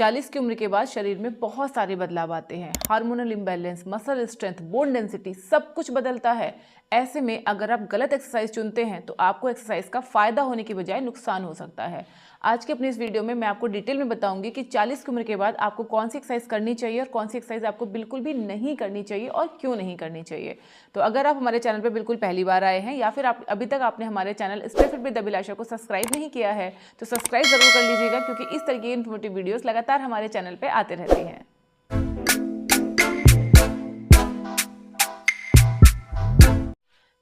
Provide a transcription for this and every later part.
40 की उम्र के बाद शरीर में बहुत सारे बदलाव आते हैं। Hormonal imbalance, muscle strength, bone density सब कुछ बदलता है। ऐसे में अगर आप गलत एक्सरसाइज चुनते हैं तो आपको एक्सरसाइज का फायदा होने की बजाय नुकसान हो सकता है। आज के अपने इस वीडियो में मैं आपको डिटेल में बताऊंगी कि 40 की उम्र के बाद आपको कौन सी एक्सरसाइज करनी चाहिए और कौन सी एक्सरसाइज आपको बिल्कुल भी नहीं करनी चाहिए और क्यों नहीं करनी चाहिए। तो अगर आप हमारे चैनल पर बिल्कुल पहली बार आए हैं या फिर आप अभी तक आपने हमारे चैनल स्टे फिट विद अभिलाषा को सब्सक्राइब नहीं किया है तो सब्सक्राइब जरूर कर लीजिएगा, क्योंकि इस तरह की इन्फॉर्मेटिव वीडियोस लगातार हमारे चैनल पे आते रहती हैं।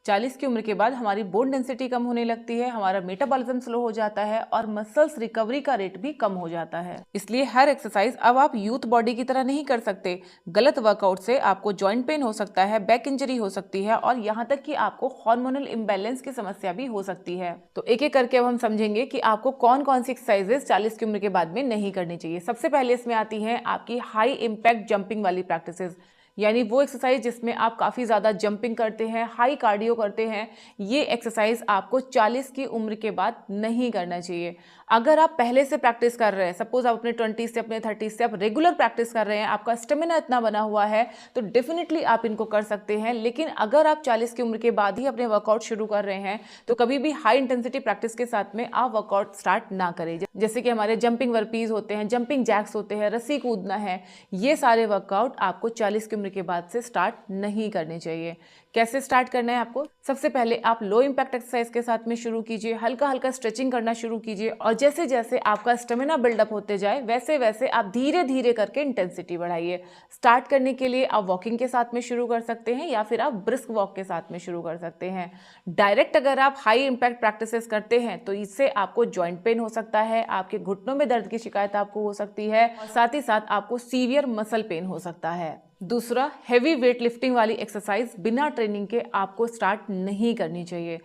40 की उम्र के बाद हमारी बोन डेंसिटी कम होने लगती है, हमारा मेटाबॉलिज्म स्लो हो जाता है और मसल्स रिकवरी का रेट भी कम हो जाता है। इसलिए हर एक्सरसाइज अब आप यूथ बॉडी की तरह नहीं कर सकते। गलत वर्कआउट से आपको जॉइंट पेन हो सकता है, बैक इंजरी हो सकती है और यहाँ तक कि आपको हार्मोनल इम्बैलेंस की समस्या भी हो सकती है। तो एक एक करके अब हम समझेंगे कि आपको कौन कौन सी एक्सरसाइजेस 40 की उम्र के बाद में नहीं करनी चाहिए। सबसे पहले इसमें आती है आपकी हाई इम्पैक्ट जंपिंग वाली प्रैक्टिसेस, यानी वो एक्सरसाइज जिसमें आप काफ़ी ज़्यादा जंपिंग करते हैं, हाई कार्डियो करते हैं। ये एक्सरसाइज आपको 40 की उम्र के बाद नहीं करना चाहिए। अगर आप पहले से प्रैक्टिस कर रहे हैं, सपोज आप अपने 20 से अपने 30 से आप रेगुलर प्रैक्टिस कर रहे हैं, आपका स्टेमिना इतना बना हुआ है तो डेफिनेटली आप इनको कर सकते हैं। लेकिन अगर आप 40 की उम्र के बाद ही अपने वर्कआउट शुरू कर रहे हैं तो कभी भी हाई इंटेंसिटी प्रैक्टिस के साथ में आप वर्कआउट स्टार्ट ना करें। जैसे कि हमारे जंपिंग वर्पीज होते हैं, जंपिंग जैक्स होते हैं, रस्सी कूदना है, ये सारे वर्कआउट आपको 40 की उम्र के बाद से स्टार्ट नहीं करने चाहिए। कैसे स्टार्ट करना है आपको? सबसे पहले आप लो इंपैक्ट एक्सरसाइज के साथ में शुरू कीजिए, हल्का हल्का स्ट्रेचिंग करना शुरू कीजिए और जैसे जैसे आपका स्टेमिना बिल्डअप होते जाए वैसे वैसे आप धीरे धीरे करके इंटेंसिटी बढ़ाइए। स्टार्ट करने के लिए आप वॉकिंग के साथ में शुरू कर सकते हैं या फिर आप ब्रिस्क वॉक के साथ में शुरू कर सकते हैं। डायरेक्ट अगर आप हाई इंपैक्ट प्रैक्टिसेस करते हैं तो इससे आपको जॉइंट पेन हो सकता है, आपके घुटनों में दर्द की शिकायत आपको हो सकती है और साथ ही साथ आपको सीवियर मसल पेन हो सकता है। दूसरा, हैवी वेट लिफ्टिंग वाली एक्सरसाइज बिना ट्रेनिंग के आपको स्टार्ट नहीं करनी चाहिए।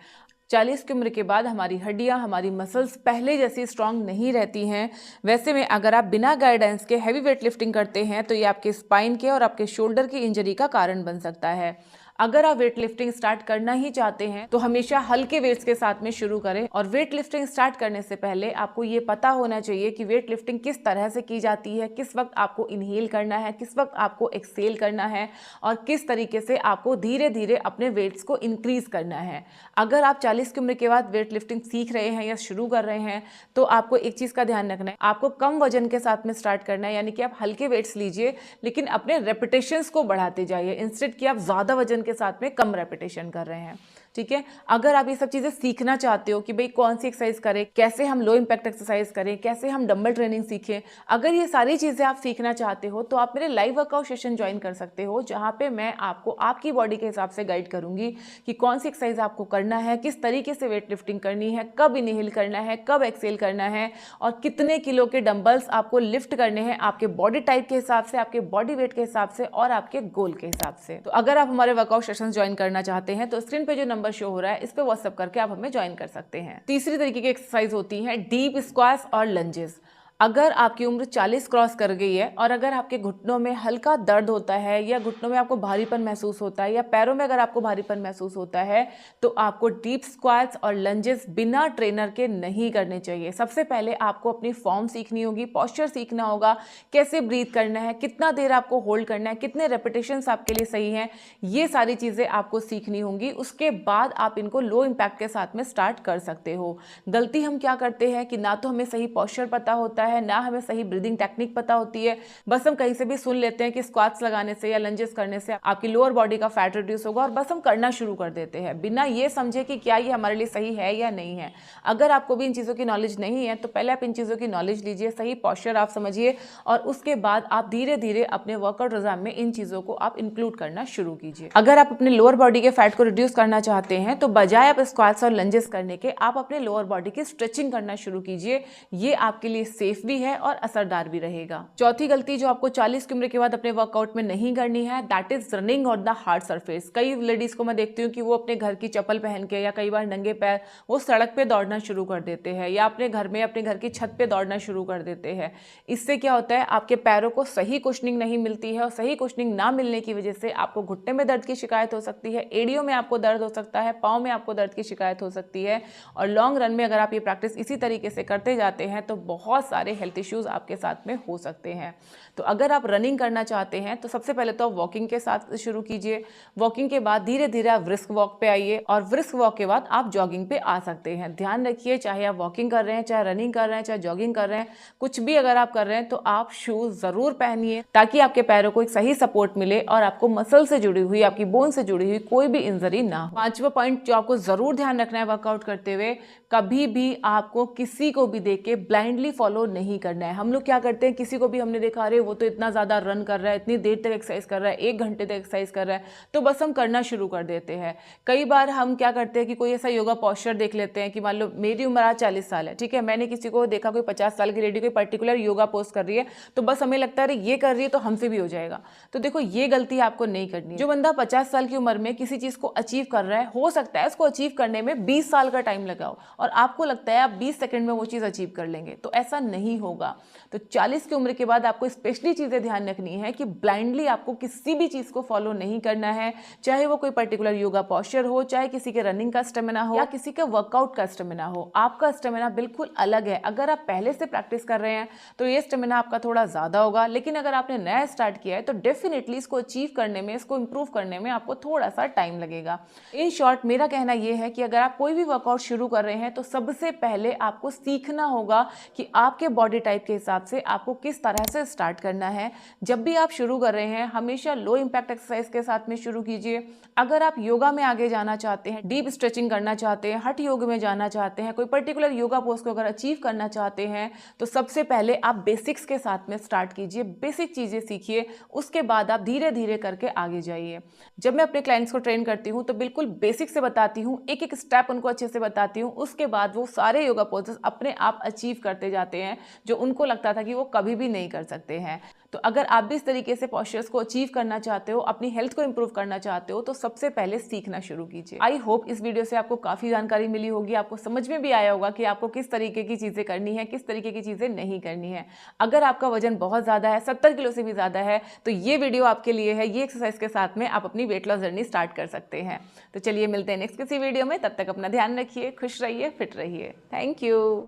40 की उम्र के बाद हमारी हड्डियां, हमारी मसल्स पहले जैसी स्ट्रांग नहीं रहती हैं। वैसे में अगर आप बिना गाइडेंस के हैवी वेट लिफ्टिंग करते हैं तो ये आपके स्पाइन के और आपके शोल्डर की इंजरी का कारण बन सकता है। अगर आप वेट लिफ्टिंग स्टार्ट करना ही चाहते हैं तो हमेशा हल्के वेट्स के साथ में शुरू करें और वेट लिफ्टिंग स्टार्ट करने से पहले आपको ये पता होना चाहिए कि वेट लिफ्टिंग किस तरह से की जाती है, किस वक्त आपको इनहेल करना है, किस वक्त आपको एक्सहेल करना है और किस तरीके से आपको धीरे धीरे अपने वेट्स को इंक्रीज करना है। अगर आप 40 की उम्र के बाद वेट लिफ्टिंग सीख रहे हैं या शुरू कर रहे हैं तो आपको एक चीज़ का ध्यान रखना है, आपको कम वजन के साथ में स्टार्ट करना है। यानी कि आप हल्के वेट्स लीजिए लेकिन अपने रेपिटेशंस को बढ़ाते जाइए, इंस्टेड कि आप ज़्यादा वजन के साथ में कम रेपिटेशन कर रहे हैं। ठीक है, अगर आप ये सब चीज़ें सीखना चाहते हो कि भाई कौन सी एक्सरसाइज करें, कैसे हम लो इम्पैक्ट एक्सरसाइज करें, कैसे हम डंबल ट्रेनिंग सीखें, अगर ये सारी चीज़ें आप सीखना चाहते हो तो आप मेरे लाइव वर्कआउट सेशन ज्वाइन कर सकते हो, जहाँ पे मैं आपको आपकी बॉडी के हिसाब से गाइड करूंगी कि कौन सी एक्सरसाइज आपको करना है, किस तरीके से वेट लिफ्टिंग करनी है, कब इनहेल करना है, कब एक्सहेल करना है और कितने किलो के डंबल्स आपको लिफ्ट करने हैं आपके बॉडी टाइप के हिसाब से, आपके बॉडी वेट के हिसाब से और आपके गोल के हिसाब से। तो अगर आप हमारे वर्कआउट सेशन ज्वाइन करना चाहते हैं तो स्क्रीन पे जो नंबर शो हो रहा है इस पे व्हाट्सएप करके आप हमें ज्वाइन कर सकते हैं। तीसरी तरीके की एक्सरसाइज होती है डीप स्क्वाट्स और लंजेस। अगर आपकी उम्र 40 क्रॉस कर गई है और अगर आपके घुटनों में हल्का दर्द होता है या घुटनों में आपको भारीपन महसूस होता है या पैरों में अगर आपको भारीपन महसूस होता है तो आपको डीप स्क्वाट्स और लंजेस बिना ट्रेनर के नहीं करने चाहिए। सबसे पहले आपको अपनी फॉर्म सीखनी होगी, पोस्चर सीखना होगा, कैसे ब्रीथ करना है, कितना देर आपको होल्ड करना है, कितने रेपिटेशंस आपके लिए सही हैं, ये सारी चीज़ें आपको सीखनी होंगी। उसके बाद आप इनको लो इम्पैक्ट के साथ में स्टार्ट कर सकते हो। गलती हम क्या करते हैं कि ना तो हमें सही पोस्चर पता होता है, ना हमें सही ब्रीदिंग टेक्निक पता होती है, बस हम कहीं से भी सुन लेते हैं कि स्क्वाट्स लगाने से या लंजेस करने से आपकी लोअर बॉडी का फैट रिड्यूस होगा और बस हम करना शुरू कर देते हैं बिना ये समझे कि क्या ये हमारे लिए सही है या नहीं है। अगर आपको भी इन चीज़ों की नॉलेज नहीं है तो पहले आप इन चीज़ों की नॉलेज लीजिए, सही पोस्चर आप समझिए और उसके बाद आप धीरे धीरे अपने वर्कआउट रिज़ाम में इन चीज़ों को आप इंक्लूड करना शुरू कीजिए। अगर आप अपने लोअर बॉडी के फैट को रिड्यूस करना चाहते हैं तो बजाय आप स्क्वाट्स और लंजेस करने के आप अपने लोअर बॉडी की स्ट्रेचिंग करना शुरू कीजिए। ये आपके लिए सेफ भी है और असरदार भी रहेगा। चौथी गलती जो आपको 40 की उम्र के बाद अपने वर्कआउट में नहीं करनी है, that is running on the hard surface. कई लेडीज को मैं देखती हूँ कि वो अपने घर की चप्पल पहन के या कई बार नंगे पैर वो सड़क पे दौड़ना शुरू कर देते हैं या अपने घर में अपने घर की छत पे दौड़ना शुरू कर देते हैं। इससे क्या होता है, आपके पैरों को सही कुशनिंग नहीं मिलती है और सही कुशनिंग ना मिलने की वजह से आपको घुटने में दर्द की शिकायत हो सकती है, एड़ियों में आपको दर्द हो सकता है, पाँव में आपको दर्द की शिकायत हो सकती है और लॉन्ग रन में अगर आप ये प्रैक्टिस इसी तरीके से करते जाते हैं तो बहुत सारे सारे हेल्थ इश्यूज आपके साथ में हो सकते हैं। तो अगर आप रनिंग करना चाहते हैं तो सबसे पहले तो आप वॉकिंग के साथ शुरू कीजिए। वॉकिंग के बाद धीरे धीरे आप ब्रिस्क वॉक पे आइए और ब्रिस्क वॉक के बाद आप जॉगिंग पे आ सकते हैं। ध्यान रखिए, चाहे आप वॉकिंग कर रहे हैं, चाहे रनिंग कर रहे हैं, चाहे जॉगिंग कर रहे हैं, कुछ भी अगर आप कर रहे हैं तो आप शूज जरूर पहनिए ताकि आपके पैरों को एक सही सपोर्ट मिले और आपको मसल से जुड़ी हुई, आपकी बोन से जुड़ी हुई कोई भी इंजरी ना हो। पांचवा पॉइंट जो आपको जरूर ध्यान रखना है वर्कआउट करते हुए, कभी भी आपको किसी को भी देख के ब्लाइंडली फॉलो नहीं करना है। हम लोग क्या करते हैं, किसी को भी हमने देखा अरे वो तो इतना ज्यादा रन कर रहा है, इतनी देर तक एक्सरसाइज कर रहा है, 1 घंटे तक एक्सरसाइज कर रहा है, तो बस हम करना शुरू कर देते हैं। कई बार हम क्या करते हैं कि कोई ऐसा योगा पोस्चर देख लेते हैं कि मान लो मेरी उम्र आज 40 साल है, ठीक है, मैंने किसी को देखा कोई 50 साल की लेडी कोई पर्टिकुलर योगा पोस्ट कर रही है, तो बस हमें लगता है ये कर रही है तो हमसे भी हो जाएगा। तो देखो ये गलती आपको नहीं करनी है। जो बंदा 50 साल की उम्र में किसी चीज को अचीव कर रहा है, हो सकता है उसको अचीव करने में 20 साल का टाइम लगाओ और आपको लगता है आप 20 सेकंड में वो चीज अचीव कर लेंगे, तो ऐसा नहीं होगा। तो 40 की उम्र के बाद आपको स्पेशली चीजें ध्यान रखनी है कि ब्लाइंडली आपको किसी भी चीज को फॉलो नहीं करना है, चाहे वो कोई पर्टिकुलर योगा पोस्चर हो, चाहे किसी के रनिंग का स्टेमिना हो या किसी का वर्कआउट का स्टेमिना हो। आपका स्टेमिना बिल्कुल अलग है। अगर आप पहले से प्रैक्टिस कर रहे हैं तो ये स्टेमिना आपका थोड़ा ज्यादा होगा, लेकिन अगर आपने नया स्टार्ट किया है तो डेफिनेटली इसको अचीव करने में, इसको इंप्रूव करने में आपको थोड़ा सा टाइम लगेगा। इन शॉर्ट मेरा कहना यह है कि अगर आप कोई भी वर्कआउट शुरू कर रहे हैं तो सबसे पहले आपको सीखना होगा कि आपके बॉडी टाइप के हिसाब से आपको किस तरह से स्टार्ट करना है। जब भी आप शुरू कर रहे हैं हमेशा लो इंपैक्ट एक्सरसाइज के साथ में शुरू कीजिए। अगर आप योगा में आगे जाना चाहते हैं, डीप स्ट्रेचिंग करना चाहते हैं, हठ योग में जाना चाहते हैं, कोई पर्टिकुलर योगा पोज को अगर अचीव करना चाहते हैं तो सबसे पहले आप बेसिक्स के साथ में स्टार्ट कीजिए, बेसिक चीजें सीखिए, उसके बाद आप धीरे धीरे करके आगे जाइए। जब मैं अपने क्लाइंट्स को ट्रेन करती हूँ तो बिल्कुल बेसिक से बताती हूँ, एक एक स्टेप उनको अच्छे से बताती हूँ, उसके बाद वो सारे योगा पोजेस अपने आप अचीव करते जाते हैं जो उनको लगता था कि वो कभी भी नहीं कर सकते हैं। तो अगर आप भी इस तरीके से पोस्चर्स को अचीव करना चाहते हो, अपनी हेल्थ को इंप्रूव करना चाहते हो, तो सबसे पहले सीखना शुरू कीजिए। आई होप इस वीडियो से आपको काफी जानकारी मिली होगी, आपको समझ में भी आया होगा कि आपको किस तरीके की चीजें करनी है, किस तरीके की चीजें नहीं करनी है। अगर आपका वजन बहुत ज्यादा है, 70 किलो से भी ज्यादा है, तो ये वीडियो आपके लिए है। ये एक्सरसाइज के साथ में आप अपनी वेट लॉस जर्नी स्टार्ट कर सकते हैं। तो चलिए मिलते हैं नेक्स्ट किसी वीडियो में, तब तक अपना ध्यान रखिए, खुश रहिए, फिट रहिए। Thank you.